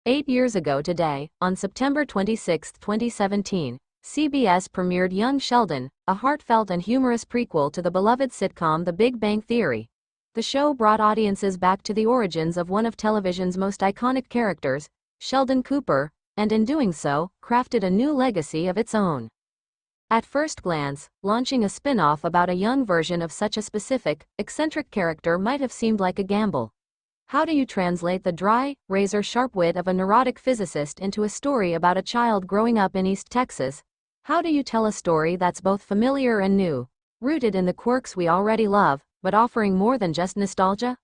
8 years ago today, on September 26, 2017, CBS premiered Young Sheldon, a heartfelt and humorous prequel to the beloved sitcom The Big Bang Theory. The show brought audiences back to the origins of one of television's most iconic characters, Sheldon Cooper, and in doing so, crafted a new legacy of its own. At first glance, launching a spin-off about a young version of such a specific, eccentric character might have seemed like a gamble. How do you translate the dry, razor-sharp wit of a neurotic physicist into a story about a child growing up in East Texas? How do you tell a story that's both familiar and new, rooted in the quirks we already love, but offering more than just nostalgia?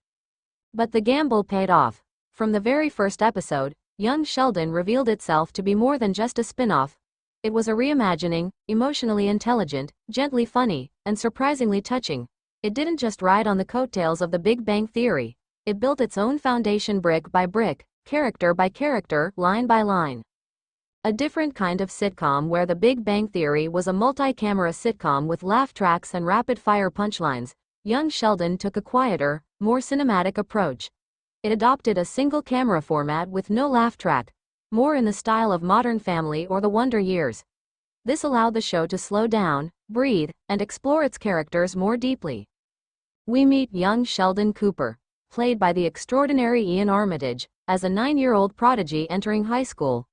But the gamble paid off. From the very first episode, Young Sheldon revealed itself to be more than just a spin-off. It was a reimagining, emotionally intelligent, gently funny, and surprisingly touching. It didn't just ride on the coattails of The Big Bang Theory. It built its own foundation brick by brick, character by character, line by line. A different kind of sitcom where The Big Bang Theory was a multi-camera sitcom with laugh tracks and rapid-fire punchlines, Young Sheldon took a quieter, more cinematic approach. It adopted a single-camera format with no laugh track, more in the style of Modern Family or The Wonder Years. This allowed the show to slow down, breathe, and explore its characters more deeply. We meet young Sheldon Cooper, played by the extraordinary Ian Armitage, as a 9-year-old prodigy entering high school.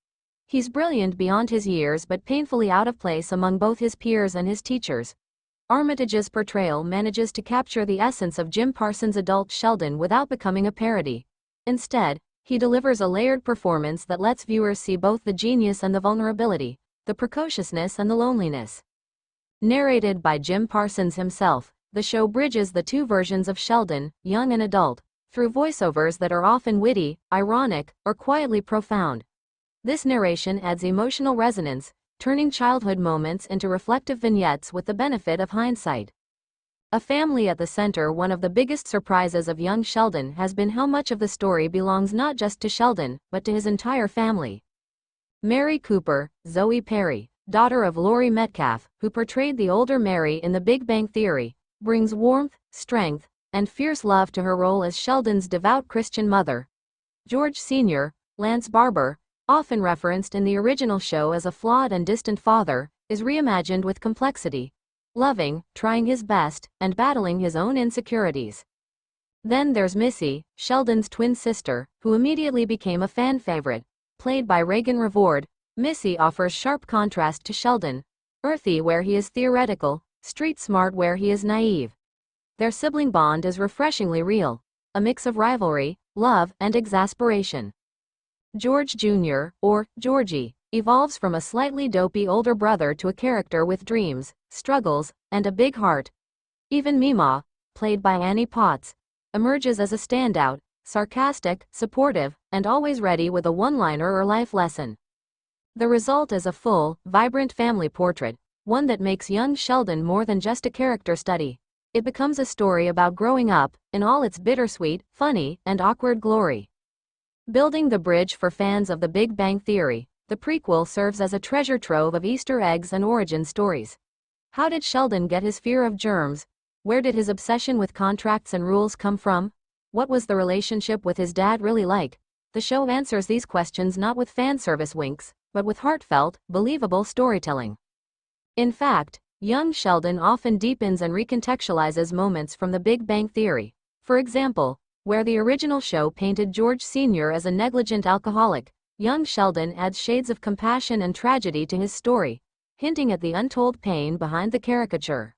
He's brilliant beyond his years but painfully out of place among both his peers and his teachers. Armitage's portrayal manages to capture the essence of Jim Parsons' adult Sheldon without becoming a parody. Instead, he delivers a layered performance that lets viewers see both the genius and the vulnerability, the precociousness and the loneliness. Narrated by Jim Parsons himself, the show bridges the two versions of Sheldon, young and adult, through voiceovers that are often witty, ironic, or quietly profound. This narration adds emotional resonance, turning childhood moments into reflective vignettes with the benefit of hindsight. A family at the center. One of the biggest surprises of Young Sheldon has been how much of the story belongs not just to Sheldon, but to his entire family. Mary Cooper, Zoe Perry, daughter of Laurie Metcalf, who portrayed the older Mary in The Big Bang Theory, brings warmth, strength, and fierce love to her role as Sheldon's devout Christian mother. George Sr., Lance Barber, often referenced in the original show as a flawed and distant father, is reimagined with complexity, loving, trying his best, and battling his own insecurities. Then there's Missy, Sheldon's twin sister, who immediately became a fan favorite. Played by Reagan Revord, Missy offers sharp contrast to Sheldon, earthy where he is theoretical, street smart where he is naive. Their sibling bond is refreshingly real, a mix of rivalry, love, and exasperation. George Jr., or Georgie, evolves from a slightly dopey older brother to a character with dreams, struggles, and a big heart. Even Meemaw, played by Annie Potts, emerges as a standout, sarcastic, supportive, and always ready with a one-liner or life lesson. The result is a full, vibrant family portrait, one that makes young Sheldon more than just a character study. It becomes a story about growing up, in all its bittersweet, funny, and awkward glory. Building the bridge for fans of The Big Bang Theory, the prequel serves as a treasure trove of Easter eggs and origin stories. How did Sheldon get his fear of germs? Where did his obsession with contracts and rules come from? What was the relationship with his dad really like? The show answers these questions not with fan service winks, but with heartfelt, believable storytelling. In fact, young Sheldon often deepens and recontextualizes moments from The Big Bang Theory. For example, where the original show painted George Sr. as a negligent alcoholic, young Sheldon adds shades of compassion and tragedy to his story, hinting at the untold pain behind the caricature.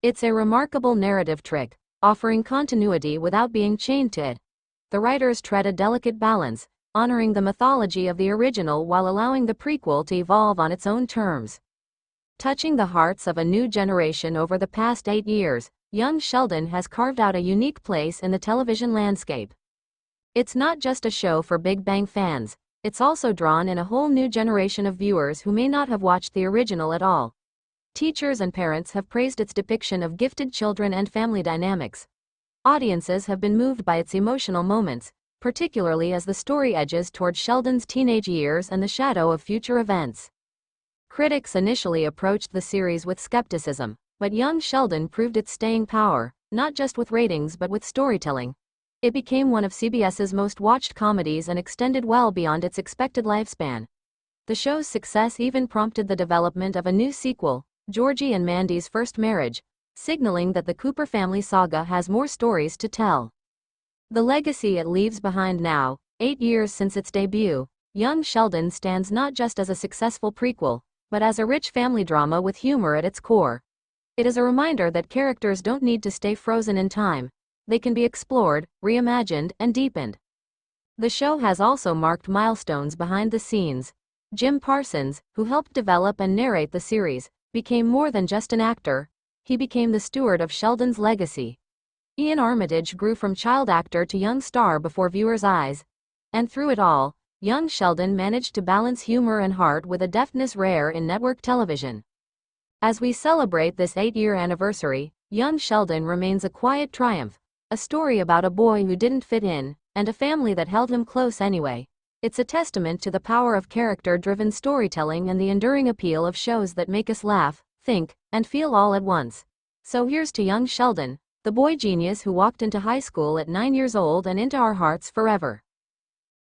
It's a remarkable narrative trick, offering continuity without being chained to it. The writers tread a delicate balance, honoring the mythology of the original while allowing the prequel to evolve on its own terms. Touching the hearts of a new generation over the past 8 years, young Sheldon has carved out a unique place in the television landscape. It's not just a show for Big Bang fans, it's also drawn in a whole new generation of viewers who may not have watched the original at all. Teachers and parents have praised its depiction of gifted children and family dynamics. Audiences have been moved by its emotional moments, particularly as the story edges toward Sheldon's teenage years and the shadow of future events. Critics initially approached the series with skepticism, but young Sheldon proved its staying power, not just with ratings but with storytelling. It became one of CBS's most watched comedies and extended well beyond its expected lifespan. The show's success even prompted the development of a new sequel, Georgie and Mandy's First Marriage, signaling that the Cooper family saga has more stories to tell. The legacy it leaves behind now, 8 years since its debut, Young Sheldon stands not just as a successful prequel, but as a rich family drama with humor at its core. It is a reminder that characters don't need to stay frozen in time. They can be explored, reimagined, and deepened. The show has also marked milestones behind the scenes. Jim Parsons, who helped develop and narrate the series, became more than just an actor. He became the steward of Sheldon's legacy. Ian Armitage grew from child actor to young star before viewers' eyes. And through it all, young Sheldon managed to balance humor and heart with a deftness rare in network television. As we celebrate this 8-year anniversary, Young Sheldon remains a quiet triumph, a story about a boy who didn't fit in, and a family that held him close anyway. It's a testament to the power of character-driven storytelling and the enduring appeal of shows that make us laugh, think, and feel all at once. So here's to young Sheldon, the boy genius who walked into high school at 9 years old and into our hearts forever.